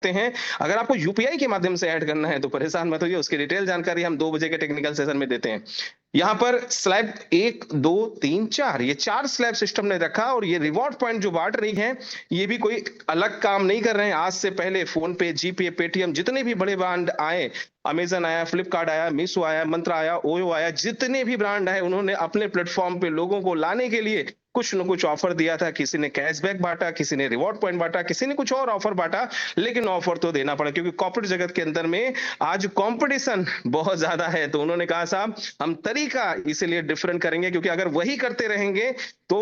सकते हैं। अगर आपको यूपीआई के माध्यम से ऐड करना है तो परेशान मत होइए, उसकी डिटेल जानकारी हम 2 बजे के टेक्निकल सेशन में देते हैं। यहाँ पर स्लैब 1, 2, 3, 4 ये 4 स्लैब सिस्टम ने रखा और ये रिवॉर्ड पॉइंट जो बांट रही है, ये भी कोई अलग काम नहीं कर रहे हैं। आज से पहले फोन पे, जीपे, पेटीएम जितने भी बड़े ब्रांड आए, अमेज़न आया, फ्लिपकार्ट आया, मीशो आया, मंत्रा आया, ओयो आया, जितने भी ब्रांड आए उन्होंने अपने प्लेटफ़ॉर्म पे लोगों को लाने के लिए कुछ न कुछ ऑफर दिया था। किसी ने कैशबैक बाँटा, किसी ने रिवॉर्ड पॉइंट बाँटा, किसी ने कुछ और ऑफर बाँटा, लेकिन ऑफर तो देना पड़ा क्योंकि कॉर्पोरेट जगत के अंदर में आज कॉम्पिटिशन बहुत ज़्यादा है। तो उन्होंने कहा साहब हम तरीका इसीलिए डिफरेंट करेंगे क्योंकि अगर वही करते रहेंगे तो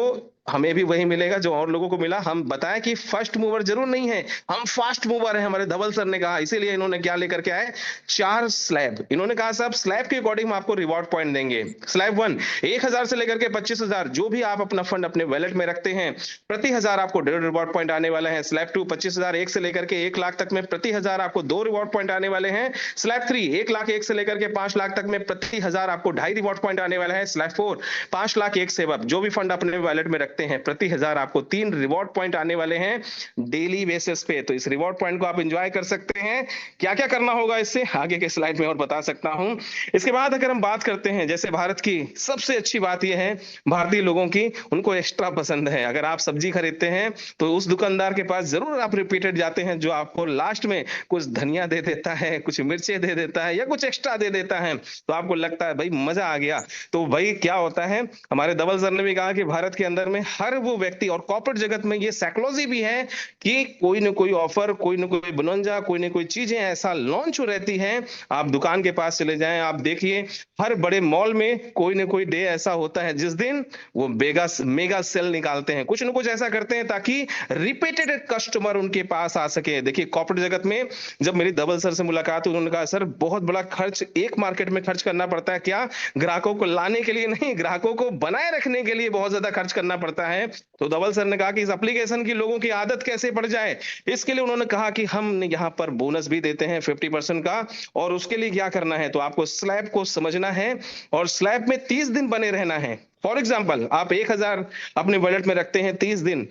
हमें भी वही मिलेगा जो और लोगों को मिला। हम बताएं कि फर्स्ट मूवर जरूर नहीं है, हम फास्ट मूवर हैं, हमारे धवल सर ने कहा। इसीलिए इन्होंने क्या लेकर के आए, 4 स्लैब। इन्होंने कहा साहब स्लैब के अकॉर्डिंग हम आपको रिवॉर्ड पॉइंट देंगे। स्लैब 1 1000 से लेकर के 25,000 जो भी आप अपना फंड अपने वॉलेट में रखते हैं, प्रति 1000 आपको 1.5 रिवॉर्ड पॉइंट आने वाला है। स्लैब 2 25,000 1 से लेकर के 1 लाख तक में प्रति 1000 आपको 2 रिवॉर्ड पॉइंट आने वाले हैं। स्लैब 3 1 लाख 1 से लेकर के 5 लाख तक में प्रति 1000 आपको 2.5 रिवॉर्ड पॉइंट आने वाला है। स्लैब 4 5 लाख 1 से अब जो भी फंड अपने वॉलेट में रखते हैं, प्रति 1000 आपको 3 रिवॉर्ड पॉइंट आने वाले हैं डेली बेसिस पे। तो इस रिवॉर्ड पॉइंट को आप एंजॉय कर सकते हैं। क्या क्या करना होगा इससे आगे के स्लाइड में और बता सकता हूं। इसके बाद अगर हम बात करते हैं, जैसे भारत की सबसे अच्छी बात यह है, भारतीय लोगों की उनको एक्स्ट्रा पसंद है। अगर आप सब्जी खरीदते हैं तो उस दुकानदार के पास जरूर आप रिपीटेड जाते हैं, जो आपको लास्ट में कुछ धनिया दे देता है, कुछ मिर्चें दे देता है या कुछ एक्स्ट्रा दे देता है, तो आपको लगता है भाई मजा आ गया। तो भाई क्या होता है, हमारे धवल सर ने भी कहा कि भारत के अंदर में हर वो व्यक्ति और कॉर्पोरेट जगत में ये साइकोलॉजी भी है कि कोई ना कोई ऑफर, कोई ना कोई बोनंजा, कोई ना कोई चीजें ऐसा लॉन्च हो रहती हैं। आप दुकान के पास चले जाएं, आप देखिए हर बड़े मॉल में कोई ना कोई डे ऐसा होता है जिस दिन वो मेगा सेल निकालते हैं, कुछ ना कुछ ऐसा करते हैं ताकि रिपीटेड कस्टमर उनके पास आ सके। देखिए कॉर्पोरेट जगत में जब मेरी धवल सर से मुलाकात हुई, उन्होंने कहा सर बहुत बड़ा खर्च एक मार्केट में खर्च करना पड़ता है। क्या? ग्राहकों को लाने के लिए नहीं, ग्राहकों को बनाए रखने के लिए बहुत ज्यादा खर्च करना पड़ता है। तो धवल सर ने कहा कि इस एप्लीकेशन की लोगों की आदत कैसे पड़ जाए, इसके लिए उन्होंने कहा कि हम यहाँ पर बोनस भी देते हैं 50% का। और उसके लिए क्या करना है, तो आपको स्लैब को समझना है और स्लैब में 30 दिन बने रहना है। फॉर एग्जाम्पल आप 1000 अपने वॉलेट में रखते हैं 30 दिन,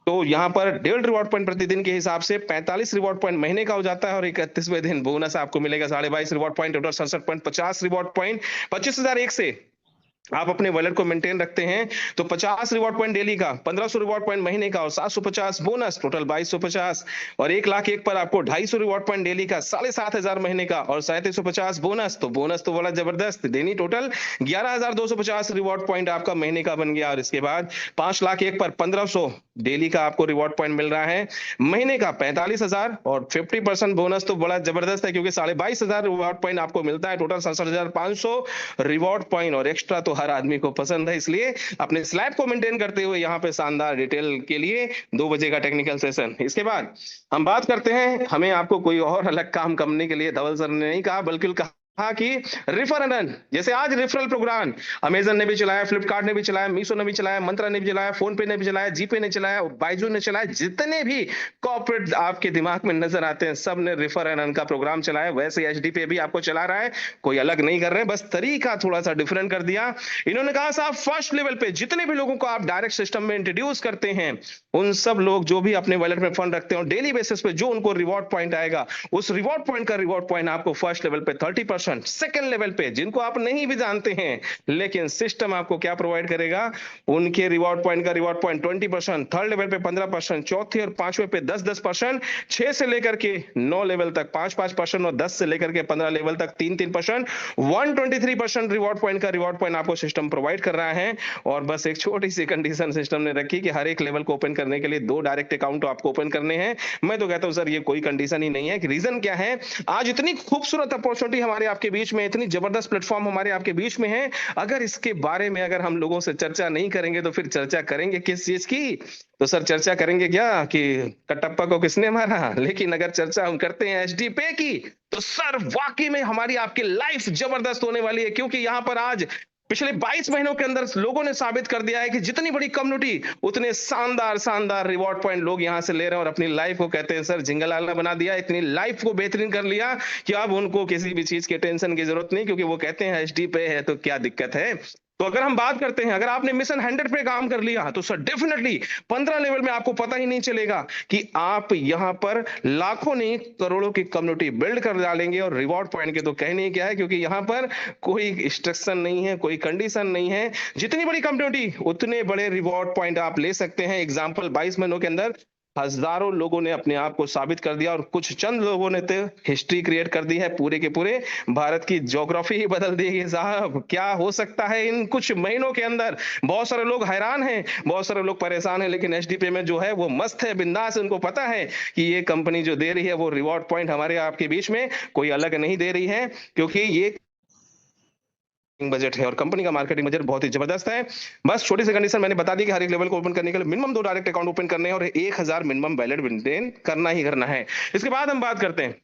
तो यहाँ पर 1.5 रिवॉर्ड पॉइंट प्रतिदिन के हिसाब से 45 रिवॉर्ड पॉइंट महीने का हो जाता है और 31वें दिन बोनस आपको मिलेगा 22.5 reward point, total 67 point, 50 reward point. 25,000 एक से आप अपने वॉलेट को मेंटेन रखते हैं तो 50 रिवॉर्ड पॉइंट डेली का, 1500 रिवॉर्ड पॉइंट महीने का और 750 बोनस, टोटल 2250। और 1 लाख 1 पर आपको 250 रिवॉर्ड पॉइंट डेली का, 7,500 महीने का और 3750 बोनस। तो बोनस तो बड़ा जबरदस्त देनी, टोटल 11,250 रिवॉर्ड पॉइंट आपका महीने का बन गया। और इसके बाद 5 लाख 1 पर 1500 डेली का आपको रिवॉर्ड पॉइंट मिल रहा है, महीने का 45,000 और 50% बोनस तो बड़ा जबरदस्त है क्योंकि 22,500 रिवॉर्ड पॉइंट आपको मिलता है, टोटल 67,500 रिवॉर्ड पॉइंट। और एक्स्ट्रा तो हर आदमी को पसंद है, इसलिए अपने स्लैब को मेंटेन करते हुए यहाँ पे शानदार डिटेल के लिए 2 बजे का टेक्निकल सेशन। इसके बाद हम बात करते हैं, हमें आपको कोई और अलग काम करने के लिए धवल सर ने नहीं कहा बल्कि कहा कि रिफर एंड अर्न। जैसे आज रेफरल प्रोग्राम अमेजन ने भी चलाया, फ्लिपकार्ट ने भी चलाया, मीशो ने भी चलाया, मंत्रा ने भी चलाया, फोन पे ने भी चलाया, जीपे ने चलाया, बाइजू ने चलाया, जितने भी कॉर्पोरेट आपके दिमाग में नजर आते हैं सब ने रिफर एंड अर्न का प्रोग्राम चलाया। वैसे एचडी पे भी आपको चला रहा है, कोई अलग नहीं कर रहे हैं, बस तरीका थोड़ा सा डिफरेंट कर दिया। इन्होंने कहा साहब फर्स्ट लेवल पे जितने भी लोगों को आप डायरेक्ट सिस्टम में इंट्रोड्यूस करते हैं, उन सब लोग जो भी अपने वॉलेट में फंड रखते हैं और डेली बेसिस पे जो उनको रिवॉर्ड पॉइंट आएगा, उस रिवॉर्ड पॉइंट का रिवॉर्ड पॉइंट आपको फर्स्ट लेवल पे 30%, सेकंड लेवल पे जिनको आप नहीं भी जानते हैं लेकिन सिस्टम आपको क्या प्रोवाइड करेगा, उनके रिवॉर्ड पॉइंट का रिवॉर्ड पॉइंट 20%, थर्ड लेवल पे 15%, चौथे और पांचवें पे 10-10%, 6 से लेकर के 9 लेवल तक 5-5% और 10 से लेकर के 15 लेवल तक 3-3%, 123% रिवॉर्ड पॉइंट का रिवॉर्ड पॉइंट आपको सिस्टम प्रोवाइड कर रहा है। और बस एक छोटी सी कंडीशन सिस्टम ने रखी कि हर एक लेवल को ओपन करने के लिए 2 डायरेक्ट अकाउंट आपको ओपन करने हैं। मैं तो कहता हूं सर ये कोई कंडीशन ही नहीं है। कि रीजन क्या है, आज इतनी खूबसूरत अपॉर्चुनिटी हमारे आपके बीच में, इतनी जबरदस्त प्लेटफॉर्म हमारे आपके बीच में है, अगर इसके बारे में अगर हम लोगों से चर्चा नहीं करेंगे तो फिर चर्चा करेंगे किस चीज की। तो सर चर्चा करेंगे क्या कि कटप्पा को किसने मारा, लेकिन अगर चर्चा हम करते हैं एचडी पे की तो सर वाकई में हमारी आपकी लाइफ जबरदस्त होने वाली है। क्योंकि यहां पर आज पिछले 22 महीनों के अंदर लोगों ने साबित कर दिया है कि जितनी बड़ी कम्युनिटी उतने शानदार शानदार रिवॉर्ड पॉइंट लोग यहां से ले रहे हैं और अपनी लाइफ को कहते हैं सर जिंगलाला बना दिया, इतनी लाइफ को बेहतरीन कर लिया कि अब उनको किसी भी चीज के टेंशन की जरूरत नहीं, क्योंकि वो कहते हैं एचडी पे है तो क्या दिक्कत है। तो अगर हम बात करते हैं, अगर आपने मिशन 100 पे काम कर लिया तो सर डेफिनेटली 15 लेवल में आपको पता ही नहीं चलेगा कि आप यहां पर लाखों नहीं करोड़ों की कम्युनिटी बिल्ड कर डालेंगे। और रिवॉर्ड पॉइंट के तो कहने ही क्या है, क्योंकि यहां पर कोई इंस्ट्रक्शन नहीं है, कोई कंडीशन नहीं है। जितनी बड़ी कम्युनिटी उतने बड़े रिवॉर्ड पॉइंट आप ले सकते हैं। एग्जाम्पल 22 महीनों के अंदर हजारों लोगों ने अपने आप को साबित कर दिया, और कुछ चंद लोगों ने तो हिस्ट्री क्रिएट कर दी है। पूरे के पूरे भारत की ज्योग्राफी ही बदल दी है साहब। क्या हो सकता है इन कुछ महीनों के अंदर। बहुत सारे लोग हैरान हैं, बहुत सारे लोग परेशान हैं, लेकिन एचडीपी में जो है वो मस्त है, बिंदास है। उनको पता है कि ये कंपनी जो दे रही है वो रिवॉर्ड पॉइंट हमारे आपके बीच में कोई अलग नहीं दे रही है, क्योंकि ये बजट है और कंपनी का मार्केटिंग बजट बहुत ही जबरदस्त है। बस छोटी सी कंडीशन मैंने बता दी कि हर एक लेवल को ओपन करने के लिए मिनिमम 2 डायरेक्ट अकाउंट ओपन करने हैं और 1000 मिनिमम बैलेंस मेंटेन करना ही करना है। इसके बाद हम बात करते हैं,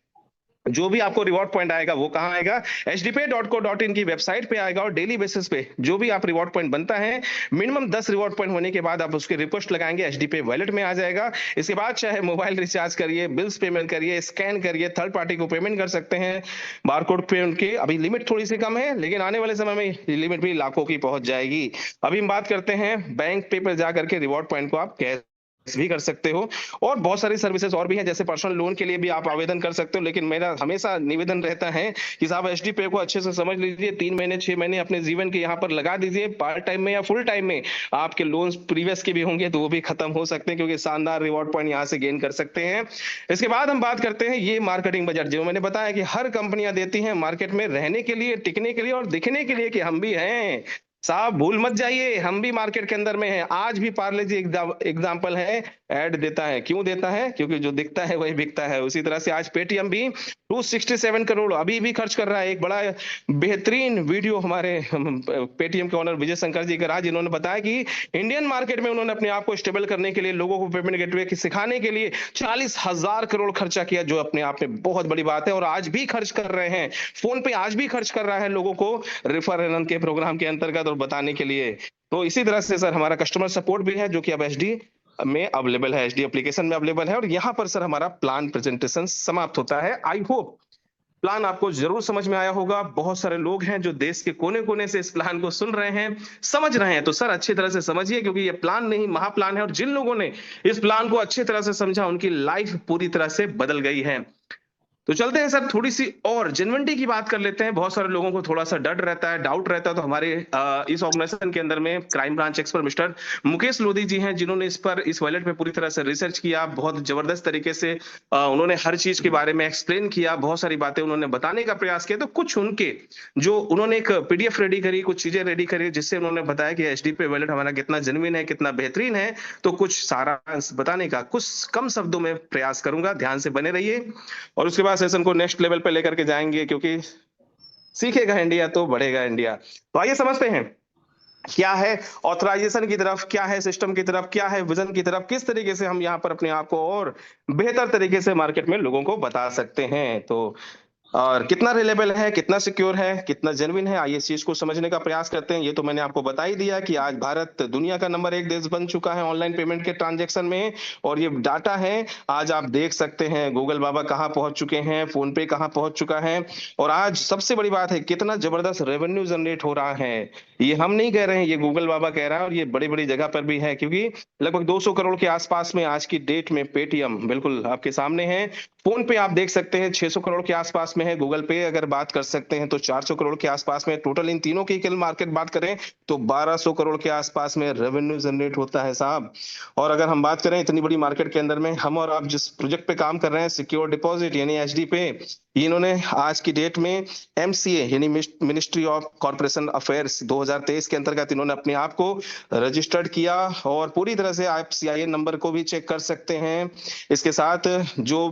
जो भी आपको रिवॉर्ड पॉइंट आएगा वो कहां आएगा, hdpay.co.in की वेबसाइट पे आएगा। और डेली बेसिस पे जो भी आप रिवॉर्ड पॉइंट बनता है, मिनिमम 10 रिवॉर्ड पॉइंट होने के बाद आप उसकी रिक्वेस्ट लगाएंगे, एचडीपे वॉलेट में आ जाएगा। इसके बाद चाहे मोबाइल रिचार्ज करिए, बिल्स पेमेंट करिए, स्कैन करिए, थर्ड पार्टी को पेमेंट कर सकते हैं बारकोड पे उनके। अभी लिमिट थोड़ी सी कम है, लेकिन आने वाले समय में लिमिट भी लाखों की पहुंच जाएगी। अभी हम बात करते हैं बैंक पे पर जाकर के रिवॉर्ड पॉइंट को आप कैसे भी कर सकते हो। और बहुत सारी सर्विसेज और भी हैं, जैसे पर्सनल लोन के लिए भी आप आवेदन कर सकते हो। लेकिन मेरा हमेशा निवेदन रहता है कि साहब एचडी पे को अच्छे से समझ लीजिए, 3 महीने 6 महीने अपने जीवन के यहाँ पर लगा दीजिए, पार्ट टाइम में या फुल टाइम में। आपके लोन्स प्रीवियस के भी होंगे तो वो भी खत्म हो सकते हैं, क्योंकि शानदार रिवॉर्ड पॉइंट यहाँ से गेन कर सकते हैं। इसके बाद हम बात करते हैं ये मार्केटिंग बजट, जो मैंने बताया कि हर कंपनियां देती हैं मार्केट में रहने के लिए, टिकने के लिए और दिखने के लिए कि हम भी हैं साहब। भूल मत जाइए, हम भी मार्केट के अंदर में हैं। आज भी पार्ले जी एग्जाम्पल है, ऐड देता है। क्यों देता है? क्योंकि जो दिखता है वही बिकता है। उसी तरह से आज पेटीएम भी 267 करोड़ अभी भी खर्च कर रहा है। एक बड़ा बेहतरीन वीडियो हमारे पेटीएम के ओनर विजय शंकर जी का रहा, जिन्होंने बताया कि इंडियन मार्केट में उन्होंने अपने आप को स्टेबल करने के लिए, लोगों को पेमेंट गेटवे की सिखाने के लिए 40,000 करोड़ खर्चा किया, जो अपने आप में बहुत बड़ी बात है। और आज भी खर्च कर रहे हैं, फोन पे आज भी खर्च कर रहा है लोगों को रेफरल के प्रोग्राम के अंतर्गत और बताने के लिए। तो इसी तरह से सर हमारा कस्टमर सपोर्ट भी है, जो कि अब एचडी में अवेलेबल है, एचडी एप्लीकेशन में अवेलेबल है। और यहाँ पर सर हमारा प्लान प्रेजेंटेशन समाप्त होता है। आई होप प्लान आपको जरूर समझ में आया होगा। बहुत सारे लोग हैं जो देश के कोने कोने से इस प्लान को सुन रहे हैं, समझ रहे हैं। तो सर अच्छी तरह से समझिए, क्योंकि ये प्लान नहीं महा प्लान है। और जिन लोगों ने इस प्लान को अच्छी तरह से समझा, उनकी लाइफ पूरी तरह से बदल गई है। तो चलते हैं सर, थोड़ी सी और जेन्युइनिटी की बात कर लेते हैं। बहुत सारे लोगों को थोड़ा सा डर रहता है, डाउट रहता है। तो हमारे इस ऑर्गेनाइजेशन के अंदर में crime branch expert mister Mukesh Lodhi ji हैं, जिन्होंने इस वॉलेट पे पूरी तरह से रिसर्च किया। बहुत जबरदस्त तरीके से उन्होंने हर चीज के बारे में एक्सप्लेन किया, बहुत सारी बातें उन्होंने बताने का प्रयास किया। तो कुछ उनके जो उन्होंने एक पीडीएफ रेडी करी, कुछ चीजें रेडी करी, जिससे उन्होंने बताया कि एचडीपी वॉलेट हमारा कितना जेन्युइन है, कितना बेहतरीन है। तो कुछ सारा बताने का कुछ कम शब्दों में प्रयास करूंगा, ध्यान से बने रहिए। और उसके बाद सेशन को नेक्स्ट लेवल पे लेकर के जाएंगे, क्योंकि सीखेगा इंडिया तो बढ़ेगा इंडिया। तो आइए समझते हैं क्या है ऑथराइजेशन की तरफ, क्या है सिस्टम की तरफ, क्या है विजन की तरफ, किस तरीके से हम यहाँ पर अपने आप को और बेहतर तरीके से मार्केट में लोगों को बता सकते हैं। तो और कितना रिलेबल है, कितना सिक्योर है, कितना जेन्युइन है, आइए इस चीज को समझने का प्रयास करते हैं। ये तो मैंने आपको बता ही दिया कि आज भारत दुनिया का नंबर 1 देश बन चुका है ऑनलाइन पेमेंट के ट्रांजैक्शन में। और ये डाटा है, आज आप देख सकते हैं गूगल बाबा कहाँ पहुंच चुके हैं, फोन पे कहाँ पहुंच चुका है। और आज सबसे बड़ी बात है, कितना जबरदस्त रेवेन्यू जनरेट हो रहा है। ये हम नहीं कह रहे हैं, ये गूगल बाबा कह रहा है। और ये बड़ी बड़ी जगह पर भी है, क्योंकि लगभग 200 करोड़ के आसपास में आज की डेट में पेटीएम बिल्कुल आपके सामने है। फोन पे आप देख सकते हैं 600 करोड़ के आसपास में है। गूगल पे अगर बात कर सकते हैं तो 400 करोड़ के आसपास में। टोटल इन तीनों की कुल मार्केट बात करें तो 1200 करोड़ के आसपास में रेवेन्यू जनरेट होता है साहब। और अगर हम बात करें इतनी बड़ी मार्केट के अंदर में, हम और आप जिस प्रोजेक्ट पे काम कर रहे हैं, सिक्योर डिपॉजिट यानी एचडी पे, इन्होंने आज की डेट में एमसीए यानी मिनिस्ट्री ऑफ कॉर्पोरेशन अफेयर्स 2023 के अंतर्गत इन्होंने अपने आप को रजिस्टर्ड किया। और पूरी तरह से आप सीआईएन नंबर को भी चेक कर सकते हैं। इसके साथ जो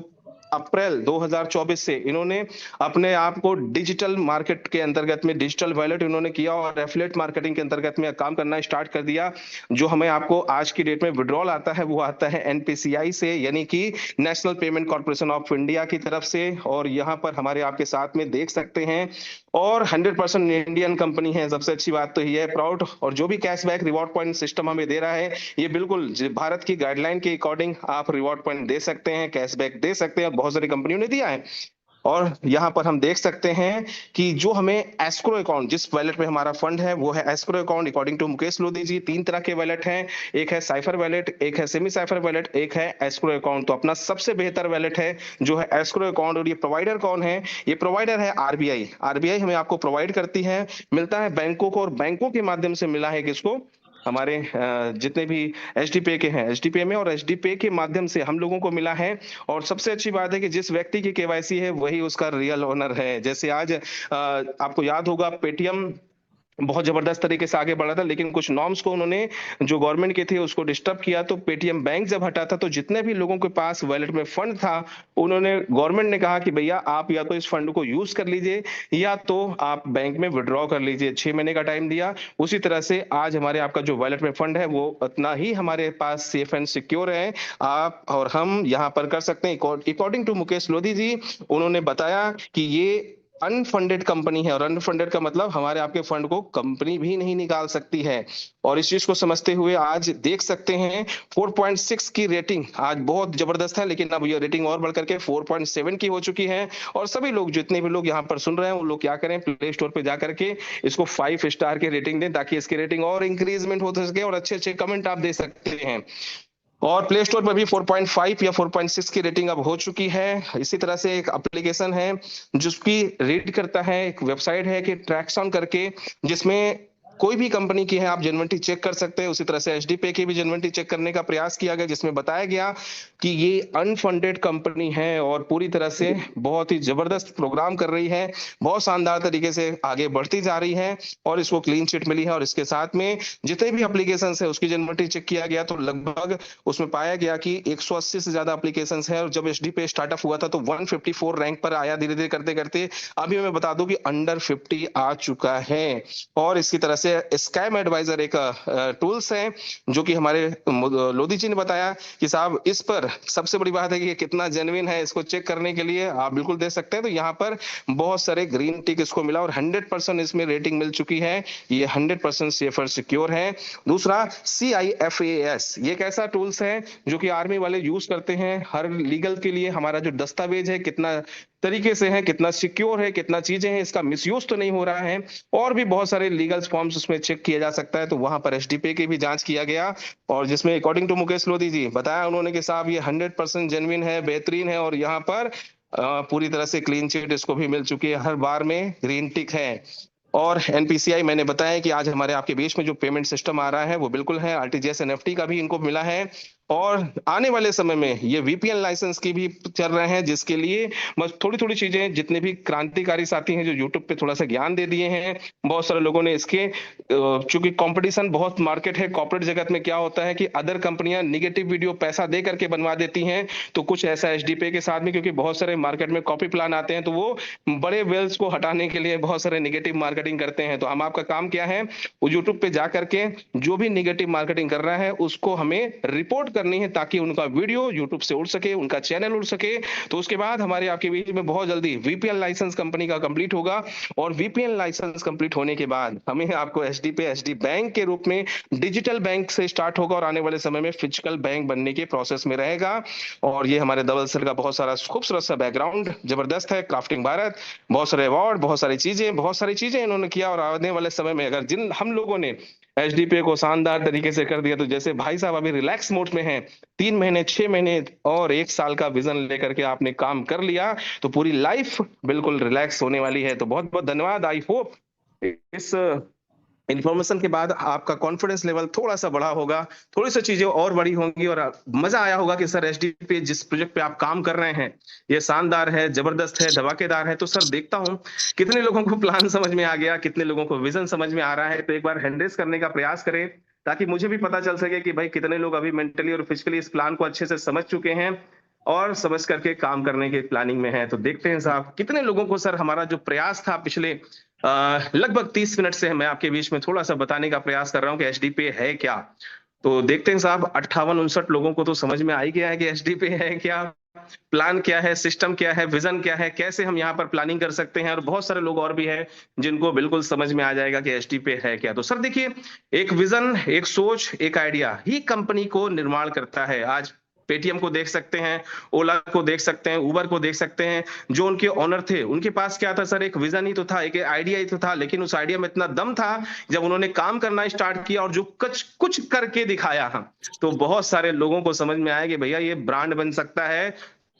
अप्रैल 2024 से इन्होंने अपने आप को डिजिटल मार्केट के अंतर्गत में डिजिटल वॉलेट इन्होंने किया और एफिलिएट मार्केटिंग के अंतर्गत में काम करना स्टार्ट कर दिया। जो हमें आपको आज की डेट में विड्रॉल आता है, वो आता है एनपीसीआई से, यानी कि national payment corporation of India की तरफ से। और यहाँ पर हमारे आपके साथ में देख सकते हैं, और 100% इंडियन कंपनी है। सबसे अच्छी बात तो ये है, प्राउड। और जो भी कैशबैक रिवॉर्ड पॉइंट सिस्टम हमें दे रहा है, ये बिल्कुल भारत की गाइडलाइन के अकॉर्डिंग आप रिवॉर्ड पॉइंट दे सकते हैं, कैशबैक दे सकते हैं। बहुत सारी कंपनियों ने दिया है। और यहाँ पर हम देख सकते हैं कि जो हमें एस्क्रो अकाउंट, जिस वैलेट में हमारा फंड है वो है escrow account. According to Mukesh Lodhi ji, 3 तरह के वैलेट हैं। एक है साइफर वैलेट, एक है सेमी साइफर वैलेट, एक है एस्क्रो अकाउंट। तो अपना सबसे बेहतर वैलेट है जो है एस्क्रो अकाउंट। और ये प्रोवाइडर कौन है? ये प्रोवाइडर है आरबीआई। आरबीआई हमें आपको प्रोवाइड करती है, मिलता है बैंकों को, और बैंकों के माध्यम से मिला है किसको? हमारे जितने भी एचडीपीए के हैं, एचडीपीए में, और एचडीपीए के माध्यम से हम लोगों को मिला है। और सबसे अच्छी बात है कि जिस व्यक्ति की केवाईसी है वही उसका रियल ओनर है। जैसे आज आपको याद होगा, पेटीएम बहुत जबरदस्त तरीके से आगे बढ़ा था, लेकिन कुछ नॉर्म्स को उन्होंने, जो गवर्नमेंट के थे, उसको डिस्टर्ब किया। तो पेटीएम बैंक जब हटा था, तो जितने भी लोगों के पास वॉलेट में फंड था, उन्होंने, गवर्नमेंट ने कहा कि भैया आप या तो इस फंड को यूज कर लीजिए या तो आप बैंक में विड्रॉ कर लीजिए। 6 महीने का टाइम दिया। उसी तरह से आज हमारे आपका जो वॉलेट में फंड है वो उतना ही हमारे पास सेफ एंड सिक्योर है। आप और हम यहाँ पर कर सकते हैं। अकॉर्डिंग टू मुकेश लोधी जी, उन्होंने बताया कि ये अनफंडेड कंपनी है, और अनफंडेड का मतलब हमारे आपके फंड को कंपनी भी नहीं निकाल सकती है। और इस चीज को समझते हुए आज देख सकते हैं 4.6 की रेटिंग आज बहुत जबरदस्त है, लेकिन अब ये रेटिंग और बढ़ करके 4.7 की हो चुकी है। और सभी लोग, जितने भी लोग यहाँ पर सुन रहे हैं, वो लोग क्या करें, प्ले स्टोर पे जा करके इसको 5 स्टार की रेटिंग दें, ताकि इसकी रेटिंग और इंक्रीजमेंट हो सके और अच्छे अच्छे कमेंट आप दे सकते हैं। और प्ले स्टोर पर भी 4.5 या 4.6 की रेटिंग अब हो चुकी है। इसी तरह से एक एप्लीकेशन है जिसकी रीड करता है, एक वेबसाइट है कि ट्रैक्सन करके, जिसमें कोई भी कंपनी की है आप जेन्युइनिटी चेक कर सकते हैं। उसी तरह से एचडीपीए की भी जेन्युइनिटी चेक करने का प्रयास किया गया, जिसमें बताया गया कि ये अनफंडेड कंपनी है और पूरी तरह से बहुत ही जबरदस्त प्रोग्राम कर रही है, बहुत शानदार तरीके से आगे बढ़ती जा रही है, और इसको क्लीन चिट मिली है। और इसके साथ में जितने भी एप्लीकेशन है उसकी जेन्युइनिटी चेक किया गया, तो लगभग उसमें पाया गया कि 180 से ज्यादा एप्लीकेशंस हैं। और जब एचडीपीए स्टार्टअप हुआ था तो 154 रैंक पर आया, धीरे धीरे करते करते अभी मैं बता दूं कि अंडर 50 आ चुका है। और इसकी तरह से स्कैम एडवाइजर एक टूल्स है, जो कि हमारे लोधी जी ने बताया कि साहब इस पर सबसे बड़ी बात है कि ये कितना जेन्युइन है, इसको चेक करने के लिए आप बिल्कुल दे सकते हैं। तो यहाँ पर बहुत सारे ग्रीन टिक इसको मिला, और 100% इसमें रेटिंग मिल चुकी है। ये 100% सेफ और सिक्योर है। दूसरा, CIFAS, ये एक ऐसा टूल्स है जो कि आर्मी वाले यूज करते हैं हर लीगल के लिए। हमारा जो दस्तावेज है कितना तरीके से है, कितना सिक्योर है, कितना चीजें हैं, इसका मिसयूज तो नहीं हो रहा है, और भी बहुत सारे लीगल फॉर्म्स उसमें चेक किया जा सकता है। तो वहां पर एचडीपीए की भी जांच किया गया, और जिसमें अकॉर्डिंग टू मुकेश लोधी जी बताया उन्होंने कि साहब ये 100% जेन्युइन है, बेहतरीन है। और यहाँ पर पूरी तरह से क्लीन चिट इसको भी मिल चुकी है, हर बार में ग्रीन टिक है। और एनपीसीआई मैंने बताया कि आज हमारे आपके बीच में जो पेमेंट सिस्टम आ रहा है वो बिल्कुल है। आरटीजीएस एनएफटी का भी इनको मिला है। और आने वाले समय में ये वीपीएन लाइसेंस की भी चल रहे हैं, जिसके लिए बस थोड़ी थोड़ी चीजें, जितने भी क्रांतिकारी साथी हैं जो यूट्यूब पे थोड़ा सा ज्ञान दे दिए हैं, बहुत सारे लोगों ने इसके, चूंकि कंपटीशन बहुत मार्केट है कॉर्पोरेट जगत में, क्या होता है कि अदर कंपनियां निगेटिव वीडियो पैसा दे करके बनवा देती हैं। तो कुछ ऐसा एचडीपीए के साथ में, क्योंकि बहुत सारे मार्केट में कॉपी प्लान आते हैं, तो वो बड़े वेल्स को हटाने के लिए बहुत सारे निगेटिव मार्केटिंग करते हैं। तो हम, आपका काम क्या है, वो यूट्यूब पे जा करके जो भी निगेटिव मार्केटिंग कर रहा है उसको हमें रिपोर्ट करनी है, ताकि उनका वीडियो यूट्यूब से उड़ सके, उनका चैनल उड़ सके। तो उसके बाद हमारे आपके बीच में बहुत जल्दी वीपीएन लाइसेंस कंपनी का कंप्लीट होगा, और वीपीएन लाइसेंस कंप्लीट होने के बाद हमें आपको एचडी बैंक के रूप में डिजिटल बैंक से स्टार्ट होगा, और आने वाले समय में फिजिकल बैंक बनने के प्रोसेस में रहेगा। और ये हमारे धवल सर का बहुत सारा खूबसूरत सा बैकग्राउंड जबरदस्त है, क्राफ्टिंग भारत, बहुत सारे अवार्ड, बहुत सारी चीजें इन्होंने किया। और आने वाले समय में अगर जिन हम लोगों ने एचडीपीए को शानदार तरीके से कर दिया, तो जैसे भाई साहब अभी रिलैक्स मोड में हैं, 3 महीने, 6 महीने और 1 साल का विजन लेकर के आपने काम कर लिया, तो पूरी लाइफ बिल्कुल रिलैक्स होने वाली है। तो बहुत बहुत धन्यवाद। आई होप इस इन्फॉर्मेशन के बाद आपका कॉन्फिडेंस लेवल थोड़ा सा बढ़ा होगा, थोड़ी सी चीजें और बड़ी होंगी, और मजा आया होगा कि सर एचडीपी जिस प्रोजेक्ट पे आप काम कर रहे हैं ये शानदार है, जबरदस्त है, धमाकेदार है। तो सर देखता हूं कितने लोगों को प्लान समझ में आ गया, कितने लोगों को विजन समझ में आ रहा है। तो एक बार हैंड रेस करने का प्रयास करें, ताकि मुझे भी पता चल सके कि भाई कितने लोग अभी मेंटली और फिजिकली इस प्लान को अच्छे से समझ चुके हैं और समझ करके काम करने के प्लानिंग में है। तो देखते हैं साहब कितने लोगों को सर हमारा जो प्रयास था पिछले लगभग 30 मिनट से मैं आपके बीच में थोड़ा सा बताने का प्रयास कर रहा हूं कि एचडीपीए है क्या। तो देखते हैं साहब, 58-59 लोगों को तो समझ में आ ही गया है कि एचडीपीए है क्या, प्लान क्या है, सिस्टम क्या है, विजन क्या है, कैसे हम यहाँ पर प्लानिंग कर सकते हैं। और बहुत सारे लोग और भी हैं जिनको बिल्कुल समझ में आ जाएगा कि एचडीपीए है क्या। तो सर देखिए, एक विजन, एक सोच, एक आइडिया ही कंपनी को निर्माण करता है। आज पेटीएम को देख सकते हैं, ओला को देख सकते हैं, उबर को देख सकते हैं। जो उनके ओनर थे, उनके पास क्या था सर, एक विजन ही तो था, एक आइडिया ही तो था, लेकिन उस आइडिया में इतना दम था, जब उन्होंने काम करना स्टार्ट किया और जो कुछ कुछ करके दिखाया, तो बहुत सारे लोगों को समझ में आया कि भैया ये ब्रांड बन सकता है।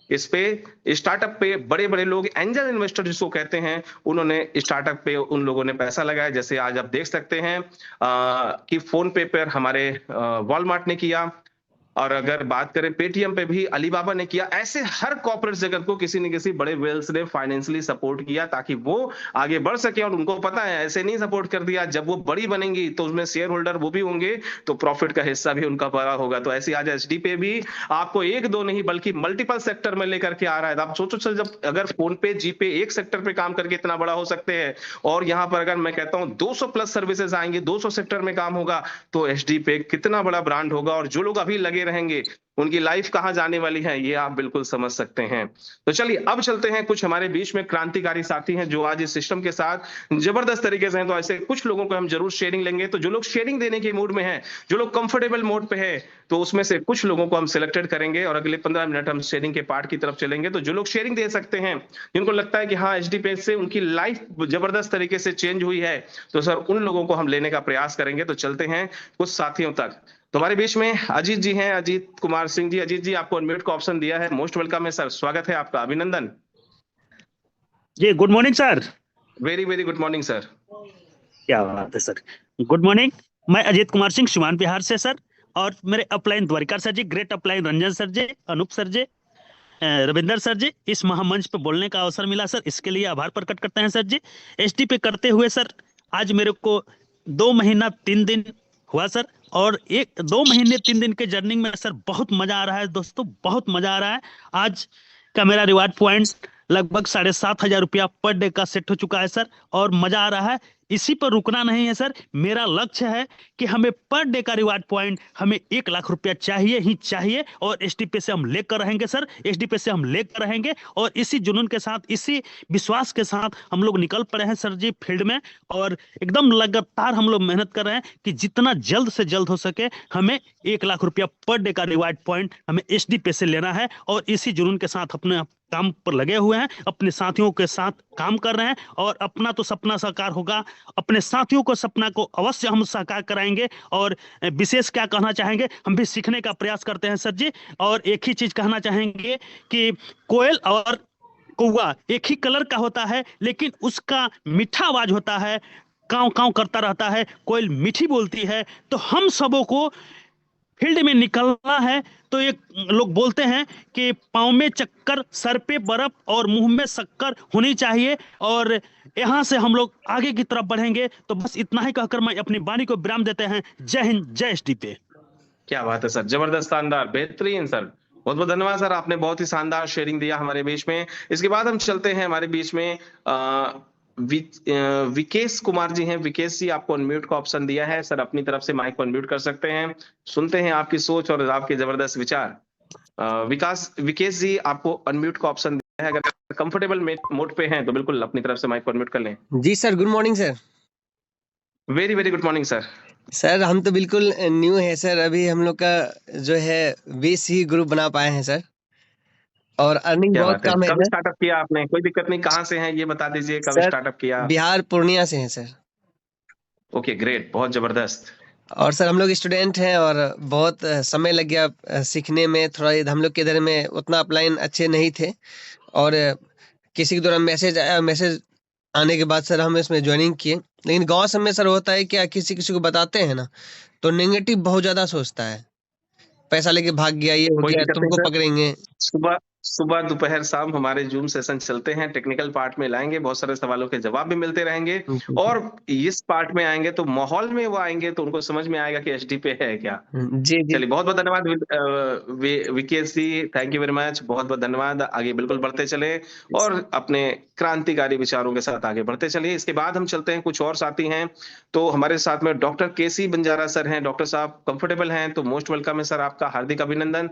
इस पे स्टार्टअप पे बड़े बड़े लोग, एंजल इन्वेस्टर जिसको कहते हैं, उन्होंने स्टार्टअप पे उन लोगों ने पैसा लगाया। जैसे आज आप देख सकते हैं कि फोन पे पर हमारे वॉलमार्ट ने किया, और अगर बात करें पेटीएम पे भी अलीबाबा ने किया। ऐसे हर कॉर्पोरेट जगत को किसी न किसी बड़े वेल्स ने फाइनेंशियली सपोर्ट किया, ताकि वो आगे बढ़ सके। और उनको पता है ऐसे नहीं सपोर्ट कर दिया, जब वो बड़ी बनेंगी तो उसमें शेयर होल्डर वो भी होंगे, तो प्रॉफिट का हिस्सा भी उनका बड़ा होगा। तो ऐसे आज एचडी पे भी आपको एक दो नहीं बल्कि मल्टीपल सेक्टर में लेकर के आ रहा है। तो आप सोचो सर, जब अगर फोन पे जीपे एक सेक्टर पे काम करके इतना बड़ा हो सकते हैं, और यहाँ पर अगर मैं कहता हूँ 200 प्लस सर्विसेज आएंगे, 200 सेक्टर में काम होगा, तो एचडी पे कितना बड़ा ब्रांड होगा। और जो लोग अभी लगे रहेंगे, उनकी लाइफ कहां जाने वाली है, ये आप बिल्कुल समझ सकते हैं। तो चलिए अब चलते हैं, कुछ हमारे बीच में क्रांतिकारी साथी हैं जो आज इस सिस्टम के साथ जबरदस्त तरीके से हैं। तो ऐसे कुछ लोगों को हम जरूर शेयरिंग लेंगे। तो जो लोग शेयरिंग देने के मूड में हैं, जो लोग कंफर्टेबल मोड पे है, तो उसमें से कुछ लोगों को हम सिलेक्टेड करेंगे और अगले 15 मिनट हम शेयरिंग के पार्ट की तरफ चलेंगे। तो जो लोग शेयरिंग दे सकते हैं, जिनको लगता है कि हाँ एचडी पे से उनकी लाइफ जबरदस्त तरीके से चेंज हुई है, तो सर उन लोगों को हम लेने का प्रयास करेंगे। तो चलते हैं कुछ साथियों तक। तो हमारे बीच में अजीत जी हैं, अजीत कुमार सिंह जी। अजीत जी, आपको अनम्यूट का ऑप्शन दिया है, मोस्ट वेलकम है सर, स्वागत है आपका, Abhinandan ji. Good morning sir. Very very good morning sir. क्या बात है सर, गुड मॉर्निंग। मैं अजीत कुमार सिंह, सिवान बिहार से सर, और मेरे अपलाइन द्वारिका सर जी, ग्रेट अपलाइन रंजन सर जी, अनूप सर जी, रविंदर सर जी, इस महामंच पे बोलने का अवसर मिला सर, इसके लिए आभार प्रकट करते हैं सर जी। एचडी पे करते हुए सर आज मेरे को 2 महीना 3 दिन हुआ सर, और 2 महीने 3 दिन के जर्नी में सर बहुत मजा आ रहा है दोस्तों, बहुत मजा आ रहा है। आज का मेरा रिवार्ड पॉइंट लगभग 7,500 रुपया पर डे का सेट हो चुका है सर, और मजा आ रहा है। इसी पर रुकना नहीं है सर, मेरा लक्ष्य है कि हमें पर डे का रिवार्ड पॉइंट हमें 1 लाख रुपया चाहिए ही चाहिए, और एचडी पे से हम लेकर रहेंगे सर, एचडी पे से हम लेकर रहेंगे। और इसी जुनून के साथ, इसी विश्वास के साथ हम लोग निकल पड़े हैं सर जी फील्ड में, और एकदम लगातार हम लोग मेहनत कर रहे हैं कि जितना जल्द से जल्द हो सके हमें 1 लाख रुपया पर डे का रिवार्ड पॉइंट हमें एचडी पे से लेना है। और इसी जुनून के साथ अपने काम पर लगे हुए हैं, अपने साथियों के साथ काम कर रहे हैं, और अपना तो सपना साकार होगा, अपने साथियों को सपना को अवश्य हम साकार कराएंगे। और विशेष क्या कहना चाहेंगे, हम भी सीखने का प्रयास करते हैं सर जी। और एक ही चीज कहना चाहेंगे कि कोयल और कौवा एक ही कलर का होता है, लेकिन उसका मीठा आवाज होता है, काव काव करता रहता है, कोयल मीठी बोलती है। तो हम सबों को फील्ड में निकलना है। तो एक लोग बोलते हैं कि पाँव में चक्कर, सर पे बर्फ और मुंह में शक्कर होनी चाहिए, और यहाँ से हम लोग आगे की तरफ बढ़ेंगे। तो बस इतना ही कहकर मैं अपनी वाणी को विराम देते हैं। जय हिंद, जय एचडी पे। क्या बात है सर, जबरदस्त, शानदार, बेहतरीन सर, बहुत बहुत धन्यवाद सर, आपने बहुत ही शानदार शेयरिंग दिया हमारे बीच में। इसके बाद हम चलते हैं हमारे बीच में विकेश कुमार जी हैं। विकेश जी, आपको अनम्यूट का ऑप्शन दिया है सर, अपनी तरफ से माइक को अनम्यूट कर सकते हैं। सुनते हैं आपकी सोच और आपके जबरदस्त विचार। विकेश जी, आपको अनम्यूट का ऑप्शन दिया है, अगर कंफर्टेबल मोड पे हैं तो बिल्कुल अपनी तरफ से माइक को अनम्यूट कर लें। जी sir, good morning sir. Very very good morning sir. Sir हम तो बिल्कुल न्यू है सर, अभी हम लोग का जो है 20 ही ग्रुप बना पाए हैं सर, और अर्निंग बहुत कम है। कब स्टार्टअप किया आपने? कोई दिक्कत नहीं, कहाँ से हैं ये बता दीजिए, कब स्टार्टअप किया? बिहार पूर्णिया से हैं सर। ओके ग्रेट, बहुत जबरदस्त। और सर हम लोग स्टूडेंट हैं, और बहुत समय लग गया सीखने में। थोड़ा हम लोग के इधर में उतना अपलाइन अच्छे नहीं थे, और किसी के द्वारा मैसेज आया, मैसेज आने के बाद सर हम इसमें ज्वाइनिंग किए। लेकिन गांव सब में सर होता है क्या, किसी को बताते हैं ना तो नेगेटिव बहुत ज्यादा सोचता है, पैसा लेके भाग गया, ये हो गया, तुमको पकड़ेंगे। सुबह दोपहर शाम हमारे जूम सेशन चलते हैं, टेक्निकल पार्ट में लाएंगे, बहुत सारे सवालों के जवाब भी मिलते रहेंगे, और इस पार्ट में आएंगे तो माहौल में वो आएंगे तो उनको समझ में आएगा कि एचडी पे है क्या। जी जी, चलिए बहुत बहुत धन्यवाद विकेश जी, थैंक यू वेरी मच, बहुत बहुत धन्यवाद। आगे बिल्कुल बढ़ते चले और अपने क्रांतिकारी विचारों के साथ आगे बढ़ते चलिए। इसके बाद हम चलते हैं, कुछ और साथी हैं। तो हमारे साथ में डॉक्टर केसी बंजारा सर हैं। डॉक्टर साहब कंफर्टेबल हैं तो मोस्ट वेलकम है सर, आपका हार्दिक अभिनंदन।